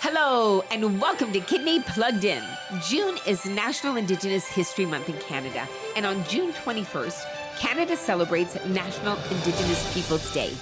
Hello, and welcome to Kidney Plugged In. June is National Indigenous History Month in Canada, and on June 21st, Canada celebrates National Indigenous Peoples Day.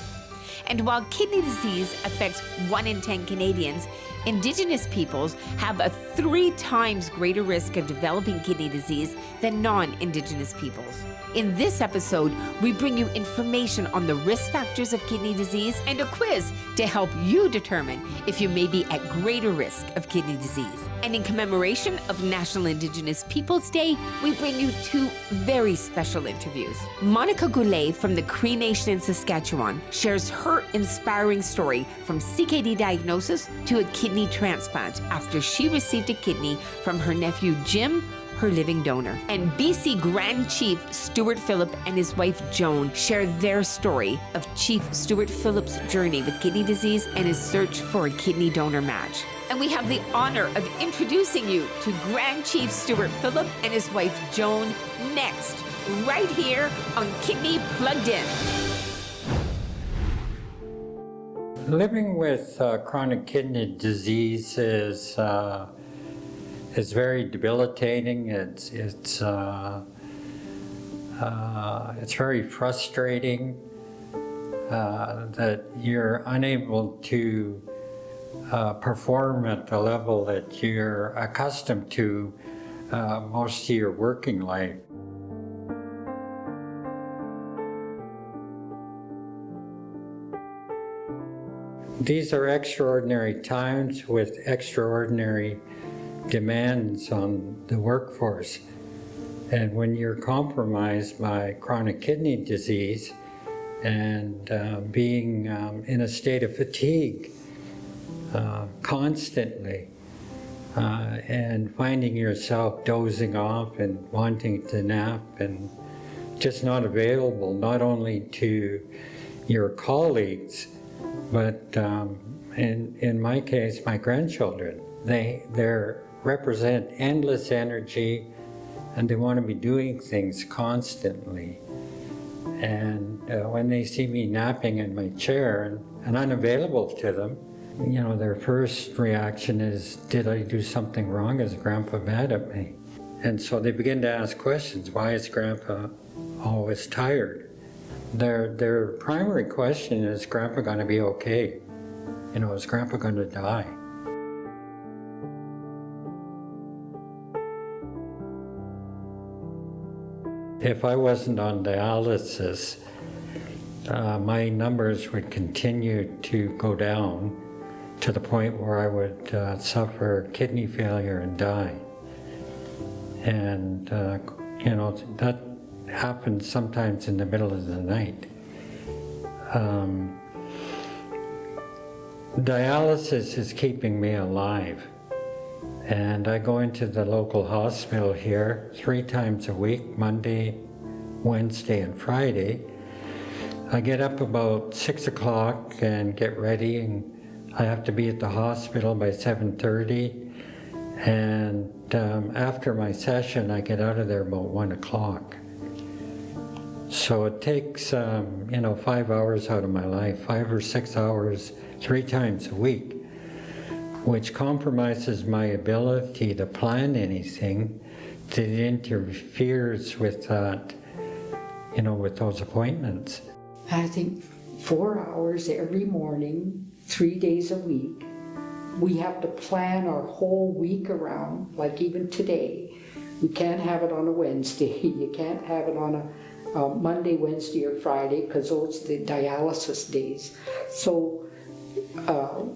And while kidney disease affects 1 in 10 Canadians, Indigenous peoples have a 3 times greater risk of developing kidney disease than non-Indigenous peoples. In this episode, we bring you information on the risk factors of kidney disease and a quiz to help you determine if you may be at greater risk of kidney disease. And in commemoration of National Indigenous Peoples Day, we bring you 2 very special interviews. Monica Goulet from the Cree Nation in Saskatchewan shares her inspiring story from CKD diagnosis to a kidney transplant after she received a kidney from her nephew Jim, her living donor. And BC Grand Chief Stewart Phillip and his wife Joan share their story of Chief Stewart Phillip's journey with kidney disease and his search for a kidney donor match. And we have the honor of introducing you to Grand Chief Stewart Phillip and his wife Joan next, right here on Kidney Plugged In. Living with chronic kidney disease is very debilitating. It's very frustrating that you're unable to perform at the level that you're accustomed to most of your working life. These are extraordinary times with extraordinary demands on the workforce. And when you're compromised by chronic kidney disease and being in a state of fatigue constantly and finding yourself dozing off and wanting to nap and just not available not only to your colleagues, but in my case, my grandchildren. They represent endless energy and they want to be doing things constantly. And when they see me napping in my chair and unavailable to them, you know, their first reaction is, did I do something wrong? Is Grandpa mad at me? And so they begin to ask questions. Why is Grandpa always tired? Their primary question is Grandpa going to be okay? You know, is Grandpa going to die? If I wasn't on dialysis, my numbers would continue to go down to the point where I would suffer kidney failure and die. And, you know, that happens sometimes in the middle of the night. Dialysis is keeping me alive. And I go into the local hospital here 3 times a week, Monday, Wednesday, and Friday. I get up about 6 o'clock and get ready, and I have to be at the hospital by 7:30. And after my session, I get out of there about 1 o'clock. So it takes, you know, 5 hours out of my life, 5 or 6 hours, 3 times a week, which compromises my ability to plan anything that interferes with that, you know, with those appointments. I think 4 hours every morning, 3 days a week. We have to plan our whole week around, like even today. You can't have it on a Wednesday, you can't have it on a Monday, Wednesday, or Friday, because those are the dialysis days. So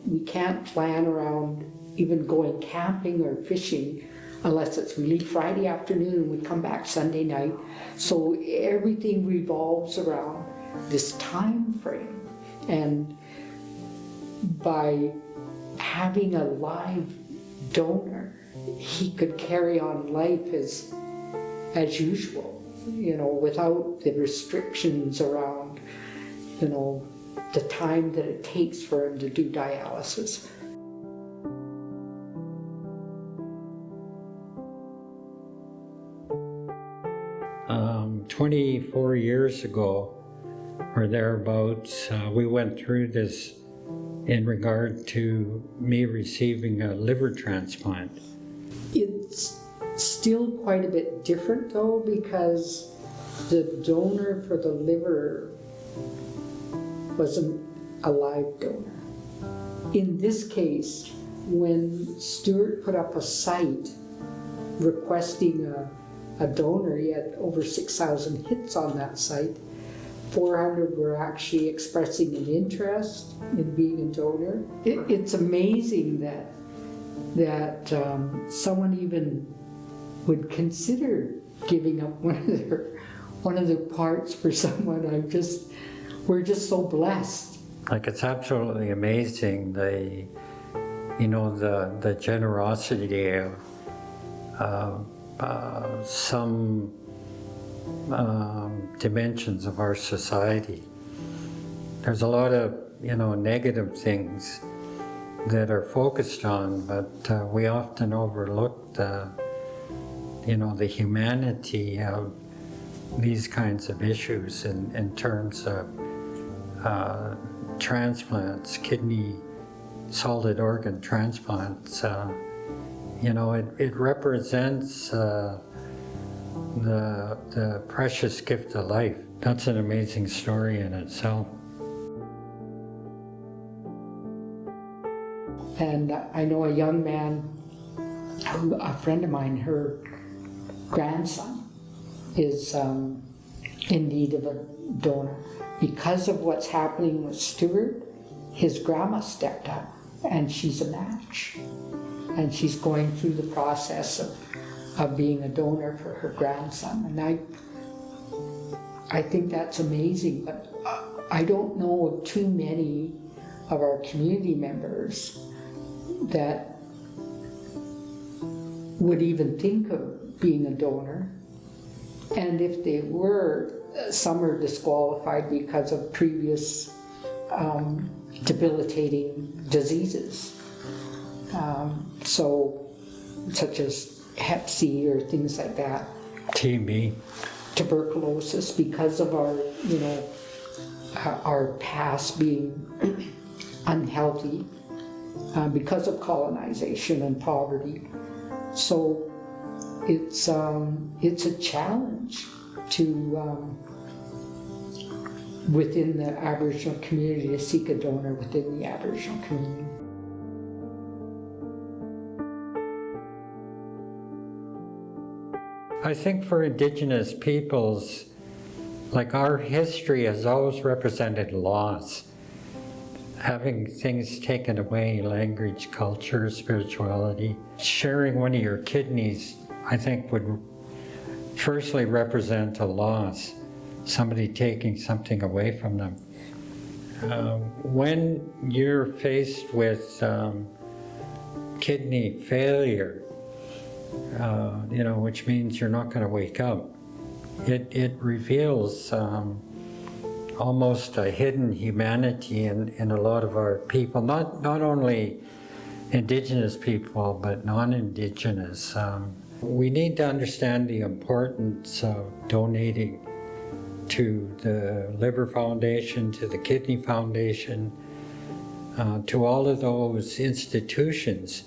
we can't plan around even going camping or fishing unless it's really Friday afternoon and we come back Sunday night. So everything revolves around this time frame. And by having a live donor, he could carry on life as usual, you know, without the restrictions around, you know, the time that it takes for him to do dialysis. Um, 24 years ago or thereabouts, we went through this in regard to me receiving a liver transplant. It's still quite a bit different though, because the donor for the liver wasn't a live donor. In this case, when Stewart put up a site requesting a donor, he had over 6,000 hits on that site. 400 were actually expressing an interest in being a donor. It's amazing that someone even would consider giving up one of their parts for someone. We're just so blessed. Like, it's absolutely amazing the generosity of some dimensions of our society. There's a lot of negative things that are focused on, but we often overlook the humanity of these kinds of issues in terms of transplants, kidney, solid organ transplants. It represents the precious gift of life. That's an amazing story in itself. And I know a young man, a friend of mine, her grandson is in need of a donor. Because of what's happening with Stewart, his grandma stepped up and she's a match. And she's going through the process of being a donor for her grandson. And I think that's amazing, but I don't know of too many of our community members that would even think of being a donor. And if they were, some are disqualified because of previous debilitating diseases. Such as Hep C or things like that. TB. Tuberculosis, because of our past being unhealthy, because of colonization and poverty. So it's a challenge to within the Aboriginal community to seek a donor within the Aboriginal community. I think for Indigenous peoples, like, our history has always represented loss. Having things taken away, language, culture, spirituality. Sharing one of your kidneys, I think, would firstly represent a loss, somebody taking something away from them. When you're faced with kidney failure, which means you're not going to wake up, it reveals almost a hidden humanity in a lot of our people, not only Indigenous people, but non-Indigenous. We need to understand the importance of donating to the Liver Foundation, to the Kidney Foundation, to all of those institutions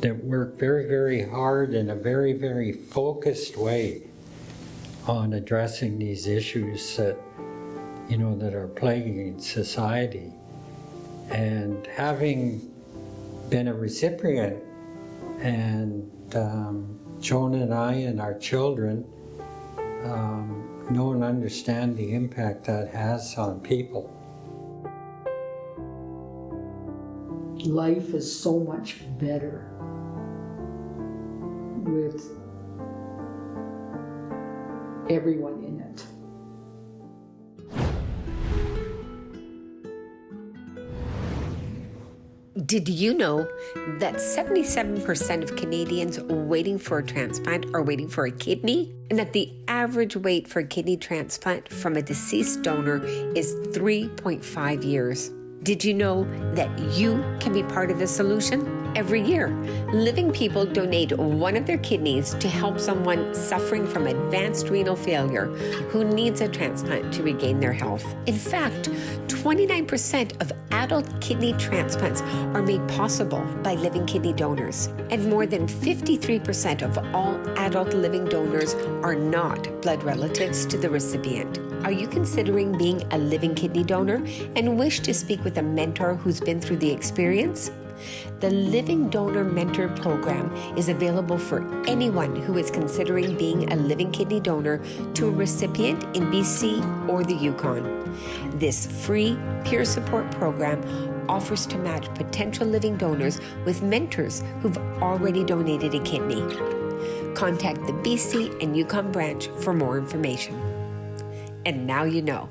that work very, very hard in a very, very focused way on addressing these issues that are plaguing society. And having been a recipient, and Joan and I and our children know and understand the impact that has on people. Life is so much better with everyone in it. Did you know that 77% of Canadians waiting for a transplant are waiting for a kidney? And that the average wait for a kidney transplant from a deceased donor is 3.5 years. Did you know that you can be part of the solution? Every year, living people donate one of their kidneys to help someone suffering from advanced renal failure who needs a transplant to regain their health. In fact, 29% of adult kidney transplants are made possible by living kidney donors. And more than 53% of all adult living donors are not blood relatives to the recipient. Are you considering being a living kidney donor and wish to speak with a mentor who's been through the experience? The Living Donor Mentor Program is available for anyone who is considering being a living kidney donor to a recipient in BC or the Yukon. This free peer support program offers to match potential living donors with mentors who've already donated a kidney. Contact the BC and Yukon branch for more information. And now you know.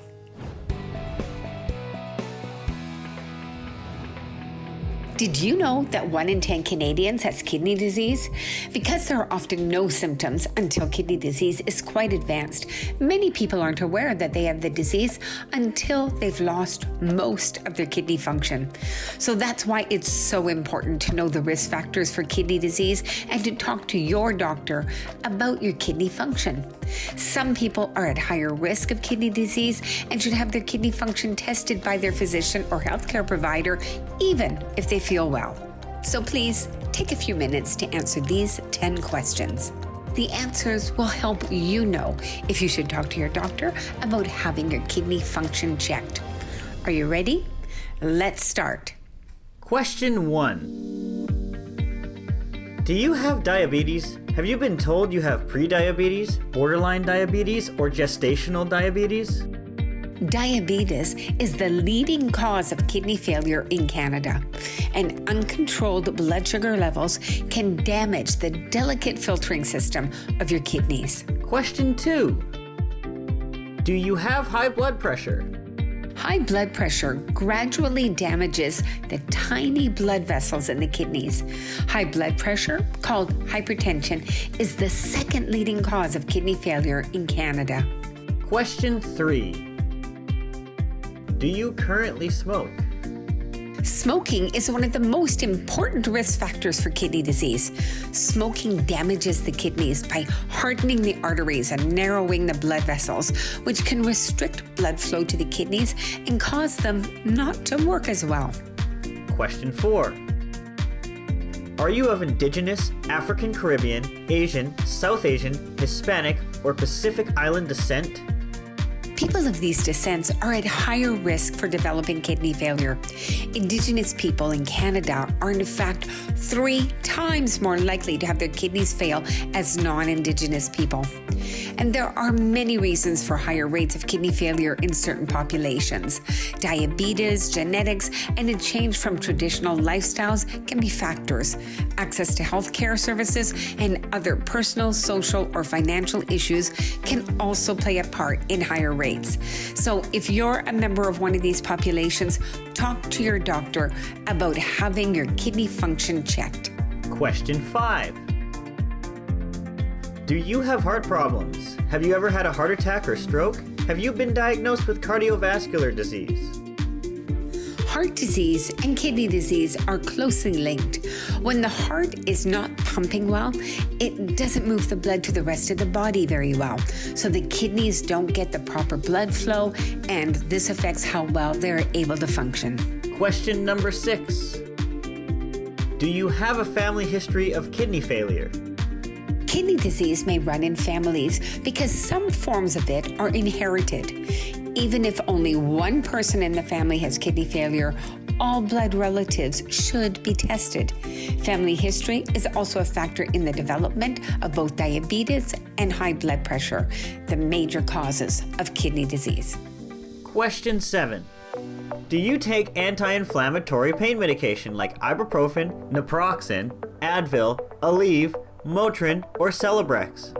Did you know that 1 in 10 Canadians has kidney disease? Because there are often no symptoms until kidney disease is quite advanced, many people aren't aware that they have the disease until they've lost most of their kidney function. So that's why it's so important to know the risk factors for kidney disease and to talk to your doctor about your kidney function. Some people are at higher risk of kidney disease and should have their kidney function tested by their physician or healthcare provider, even if they feel well. So please take a few minutes to answer these 10 questions. The answers will help you know if you should talk to your doctor about having your kidney function checked. Are you ready? Let's start. Question 1. Do you have diabetes? Have you been told you have prediabetes, borderline diabetes, or gestational diabetes? Diabetes is the leading cause of kidney failure in Canada, and uncontrolled blood sugar levels can damage the delicate filtering system of your kidneys. Question 2. Do you have high blood pressure? High blood pressure gradually damages the tiny blood vessels in the kidneys. High blood pressure, called hypertension, is the second leading cause of kidney failure in Canada. Question 3. Do you currently smoke? Smoking is one of the most important risk factors for kidney disease. Smoking damages the kidneys by hardening the arteries and narrowing the blood vessels, which can restrict blood flow to the kidneys and cause them not to work as well. Question 4. Are you of Indigenous, African Caribbean, Asian, South Asian, Hispanic, or Pacific Island descent? People of these descents are at higher risk for developing kidney failure. Indigenous people in Canada are in fact 3 times more likely to have their kidneys fail as non-Indigenous people. And there are many reasons for higher rates of kidney failure in certain populations. Diabetes, genetics, and a change from traditional lifestyles can be factors. Access to healthcare services and other personal, social, or financial issues can also play a part in higher rates. So if you're a member of one of these populations, talk to your doctor about having your kidney function checked. Question 5. Do you have heart problems? Have you ever had a heart attack or stroke? Have you been diagnosed with cardiovascular disease? Heart disease and kidney disease are closely linked. When the heart is not pumping well, it doesn't move the blood to the rest of the body very well. So the kidneys don't get the proper blood flow, and this affects how well they're able to function. Question number 6. Do you have a family history of kidney failure? Kidney disease may run in families because some forms of it are inherited. Even if only one person in the family has kidney failure, all blood relatives should be tested. Family history is also a factor in the development of both diabetes and high blood pressure, the major causes of kidney disease. Question 7. Do you take anti-inflammatory pain medication like ibuprofen, naproxen, Advil, Aleve, Motrin, or Celebrex?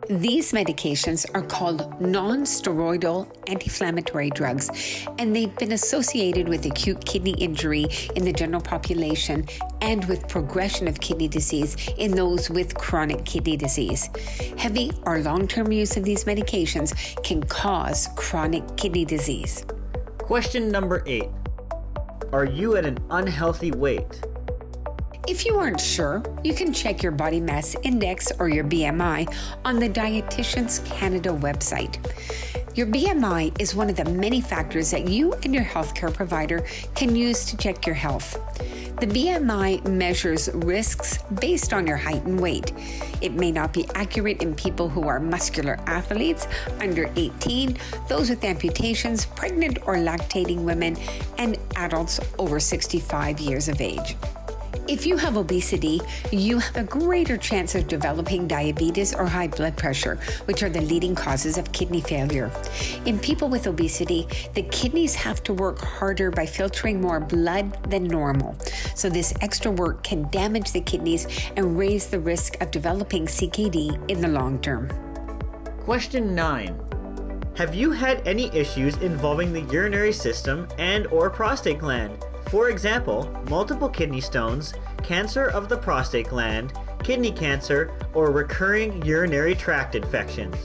These medications are called non-steroidal anti-inflammatory drugs, and they've been associated with acute kidney injury in the general population and with progression of kidney disease in those with chronic kidney disease. Heavy or long-term use of these medications can cause chronic kidney disease. Question number 8. Are you at an unhealthy weight? If you aren't sure, you can check your body mass index or your BMI on the Dietitians Canada website. Your BMI is one of the many factors that you and your healthcare provider can use to check your health. The BMI measures risks based on your height and weight. It may not be accurate in people who are muscular athletes, under 18, those with amputations, pregnant or lactating women, and adults over 65 years of age. If you have obesity, you have a greater chance of developing diabetes or high blood pressure, which are the leading causes of kidney failure. In people with obesity, the kidneys have to work harder by filtering more blood than normal. So this extra work can damage the kidneys and raise the risk of developing CKD in the long term. Question 9. Have you had any issues involving the urinary system and/or prostate gland? For example, multiple kidney stones, cancer of the prostate gland, kidney cancer, or recurring urinary tract infections.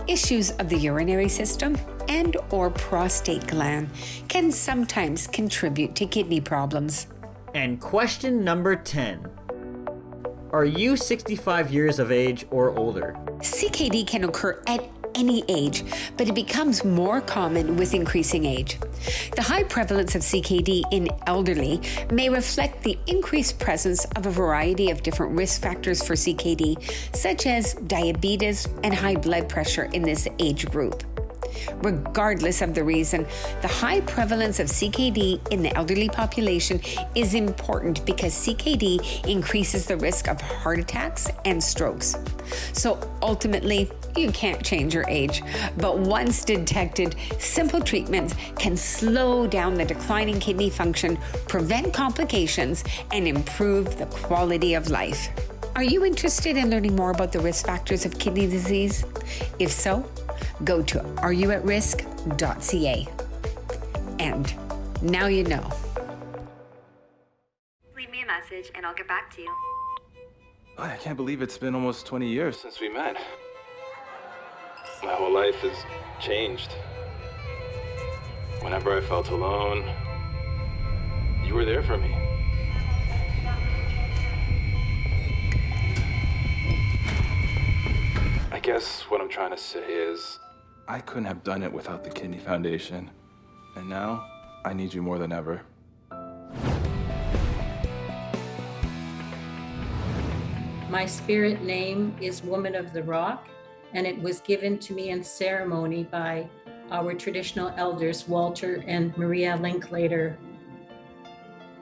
Issues of the urinary system and/or prostate gland can sometimes contribute to kidney problems. And question number 10. Are you 65 years of age or older? CKD can occur at any age, but it becomes more common with increasing age. The high prevalence of CKD in elderly may reflect the increased presence of a variety of different risk factors for CKD, such as diabetes and high blood pressure in this age group. Regardless of the reason, the high prevalence of CKD in the elderly population is important because CKD increases the risk of heart attacks and strokes. So ultimately, you can't change your age, but once detected, simple treatments can slow down the declining kidney function, prevent complications, and improve the quality of life. Are you interested in learning more about the risk factors of kidney disease? If so, go to areyouatrisk.ca. And now you know. Leave me a message and I'll get back to you. I can't believe it's been almost 20 years since we met. My whole life has changed. Whenever I felt alone, you were there for me. I guess what I'm trying to say is, I couldn't have done it without the Kidney Foundation. And now, I need you more than ever. My spirit name is Woman of the Rock, and it was given to me in ceremony by our traditional elders, Walter and Maria Linklater.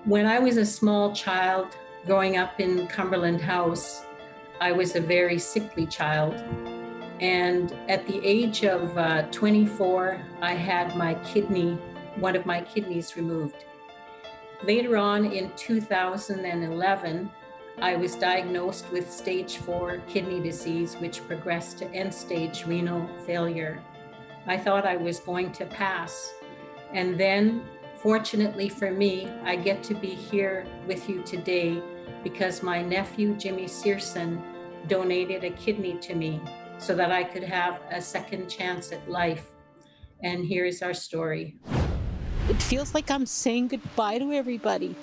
When I was a small child growing up in Cumberland House, I was a very sickly child. And at the age of 24, I had one of my kidneys removed. Later on in 2011, I was diagnosed with stage 4 kidney disease, which progressed to end-stage renal failure. I thought I was going to pass. And then, fortunately for me, I get to be here with you today because my nephew, Jimmy Searson, donated a kidney to me so that I could have a second chance at life. And here's our story. It feels like I'm saying goodbye to everybody.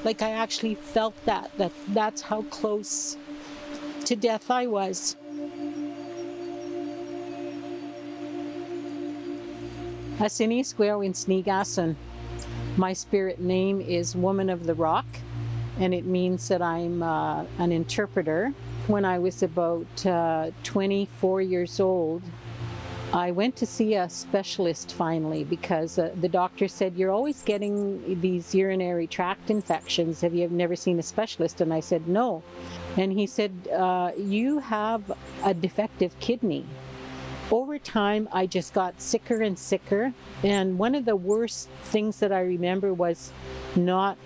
Like I actually felt that's how close to death I was. Asini Square in Sneegassen. My spirit name is Woman of the Rock, and it means that I'm an interpreter. When I was about 24 years old, I went to see a specialist finally because the doctor said, "You're always getting these urinary tract infections. Have you never seen a specialist?" And I said, "No." And he said, "You have a defective kidney." Over time, I just got sicker and sicker. And one of the worst things that I remember was not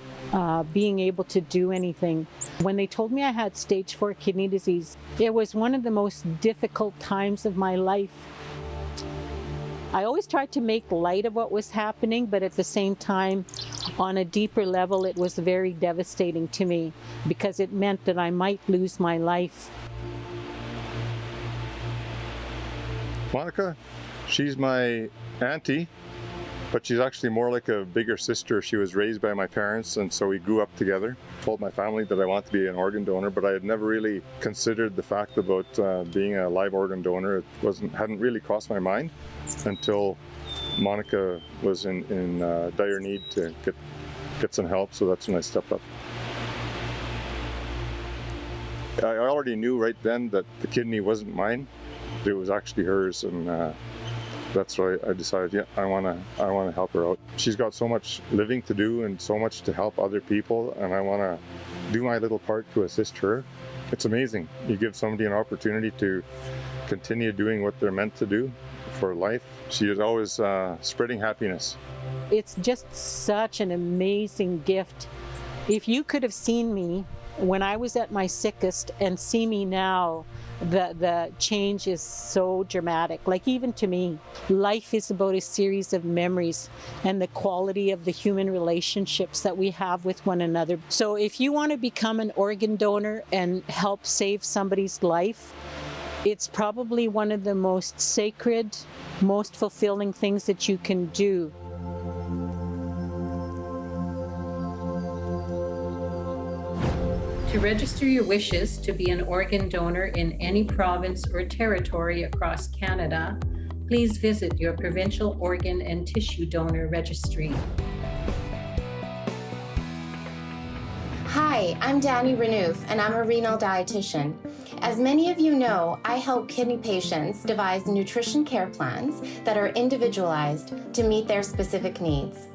being able to do anything. When they told me I had stage 4 kidney disease, it was one of the most difficult times of my life. I always tried to make light of what was happening, but at the same time, on a deeper level, it was very devastating to me because it meant that I might lose my life. Monica, she's my auntie, but she's actually more like a bigger sister. She was raised by my parents, and so we grew up together. Told my family that I want to be an organ donor, but I had never really considered the fact about being a live organ donor. It hadn't really crossed my mind until Monica was in dire need to get some help, so that's when I stepped up. I already knew right then that the kidney wasn't mine. It was actually hers, and that's why I decided, yeah, I want to help her out. She's got so much living to do and so much to help other people, and I want to do my little part to assist her. It's amazing. You give somebody an opportunity to continue doing what they're meant to do for life. She is always spreading happiness. It's just such an amazing gift. If you could have seen me when I was at my sickest and see me now, the change is so dramatic. Like, even to me, life is about a series of memories and the quality of the human relationships that we have with one another. So if you want to become an organ donor and help save somebody's life, it's probably one of the most sacred, most fulfilling things that you can do. To register your wishes to be an organ donor in any province or territory across Canada, please visit your provincial organ and tissue donor registry. Hi, I'm Dani Renouf, and I'm a renal dietitian. As many of you know, I help kidney patients devise nutrition care plans that are individualized to meet their specific needs.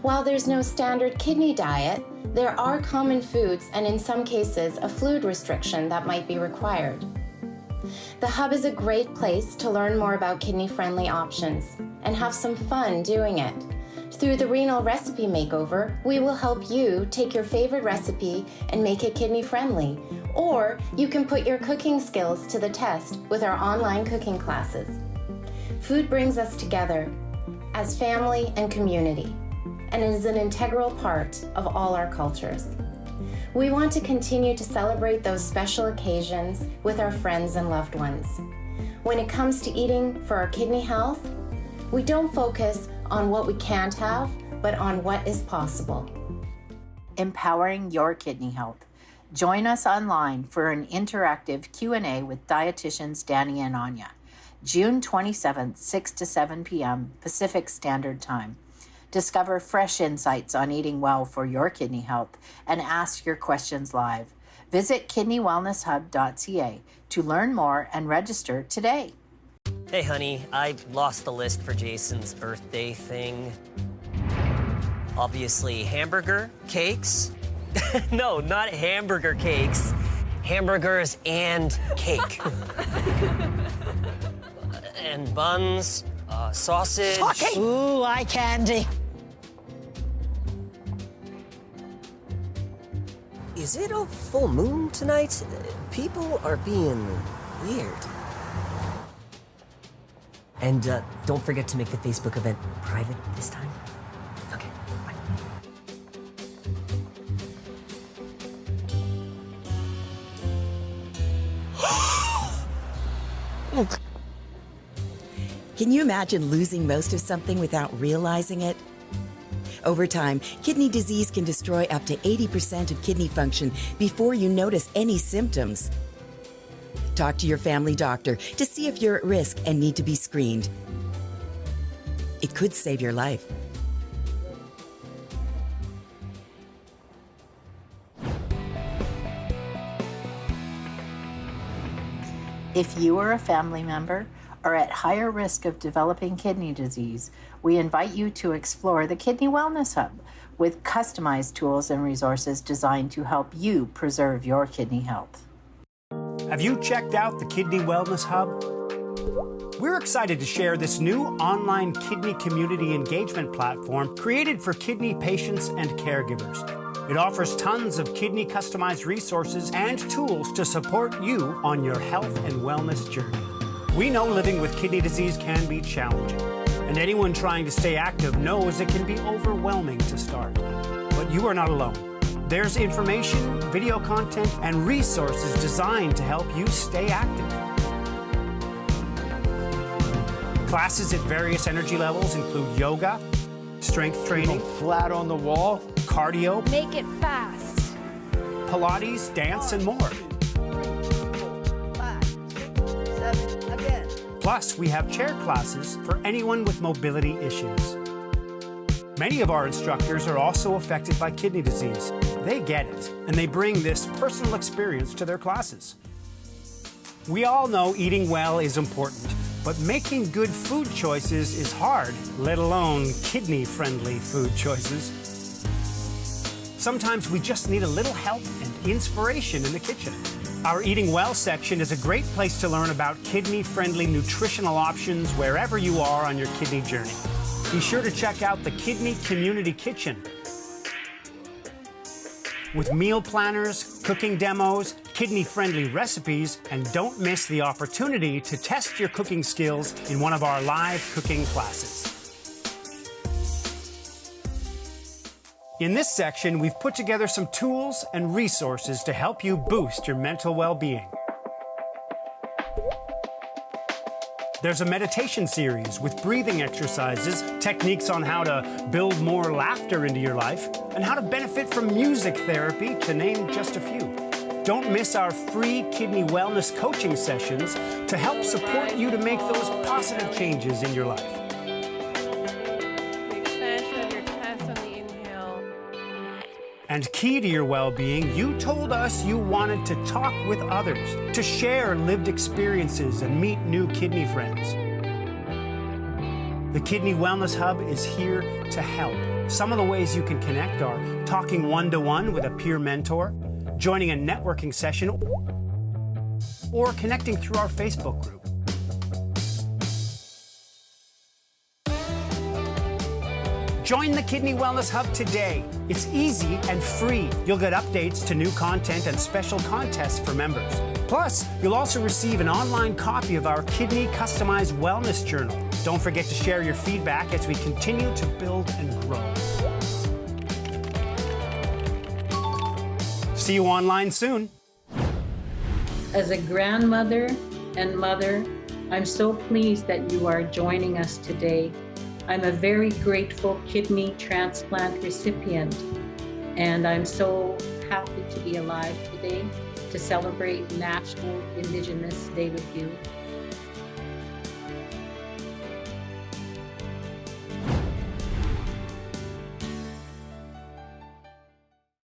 While there's no standard kidney diet, there are common foods and in some cases a fluid restriction that might be required. The Hub is a great place to learn more about kidney-friendly options and have some fun doing it. Through the Renal Recipe Makeover, we will help you take your favorite recipe and make it kidney-friendly. Or you can put your cooking skills to the test with our online cooking classes. Food brings us together as family and community, and is an integral part of all our cultures. We want to continue to celebrate those special occasions with our friends and loved ones. When it comes to eating for our kidney health, we don't focus on what we can't have, but on what is possible. Empowering your kidney health. Join us online for an interactive Q&A with dietitians Dani and Anya, June 27th, 6 to 7 p.m. Pacific Standard Time. Discover fresh insights on eating well for your kidney health and ask your questions live. Visit kidneywellnesshub.ca to learn more and register today. Hey, honey, I lost the list for Jason's birthday thing. Obviously, hamburger, cakes. No, not hamburger cakes. Hamburgers and cake. And buns, sausage. Shocking. Ooh, eye candy. Is it a full moon tonight? People are being weird. And don't forget to make the Facebook event private this time. Okay, bye. Can you imagine losing most of something without realizing it? Over time, kidney disease can destroy up to 80% of kidney function before you notice any symptoms. Talk to your family doctor to see if you're at risk and need to be screened. It could save your life. If you or a family member are at higher risk of developing kidney disease, we invite you to explore the Kidney Wellness Hub with customized tools and resources designed to help you preserve your kidney health. Have you checked out the Kidney Wellness Hub? We're excited to share this new online kidney community engagement platform created for kidney patients and caregivers. It offers tons of kidney customized resources and tools to support you on your health and wellness journey. We know living with kidney disease can be challenging, and anyone trying to stay active knows it can be overwhelming to start. But you are not alone. There's information, video content, and resources designed to help you stay active. Classes at various energy levels include yoga, strength training, flat on the wall, cardio, make it fast, Pilates, dance, and more. 5, 6, 7, again. Plus, we have chair classes for anyone with mobility issues. Many of our instructors are also affected by kidney disease. They get it, and they bring this personal experience to their classes. We all know eating well is important, but making good food choices is hard, let alone kidney-friendly food choices. Sometimes we just need a little help and inspiration in the kitchen. Our Eating Well section is a great place to learn about kidney-friendly nutritional options wherever you are on your kidney journey. Be sure to check out the Kidney Community Kitchen with meal planners, cooking demos, kidney-friendly recipes, and don't miss the opportunity to test your cooking skills in one of our live cooking classes. In this section, we've put together some tools and resources to help you boost your mental well-being. There's a meditation series with breathing exercises, techniques on how to build more laughter into your life, and how to benefit from music therapy, to name just a few. Don't miss our free kidney wellness coaching sessions to help support you to make those positive changes in your life. the expansion of your chest on the inhale. And key to your well-being, you told us you wanted to talk with others, to share lived experiences and meet new kidney friends. The Kidney Wellness Hub is here to help. Some of the ways you can connect are talking one-to-one with a peer mentor, joining a networking session, or connecting through our Facebook group. Join the Kidney Wellness Hub today. It's easy and free. You'll get updates to new content and special contests for members. Plus, you'll also receive an online copy of our Kidney Customized Wellness Journal. Don't forget to share your feedback as we continue to build and grow. See you online soon. As a grandmother and mother, I'm so pleased that you are joining us today. I'm a very grateful kidney transplant recipient, and I'm so happy to be alive today to celebrate National Indigenous Day with you.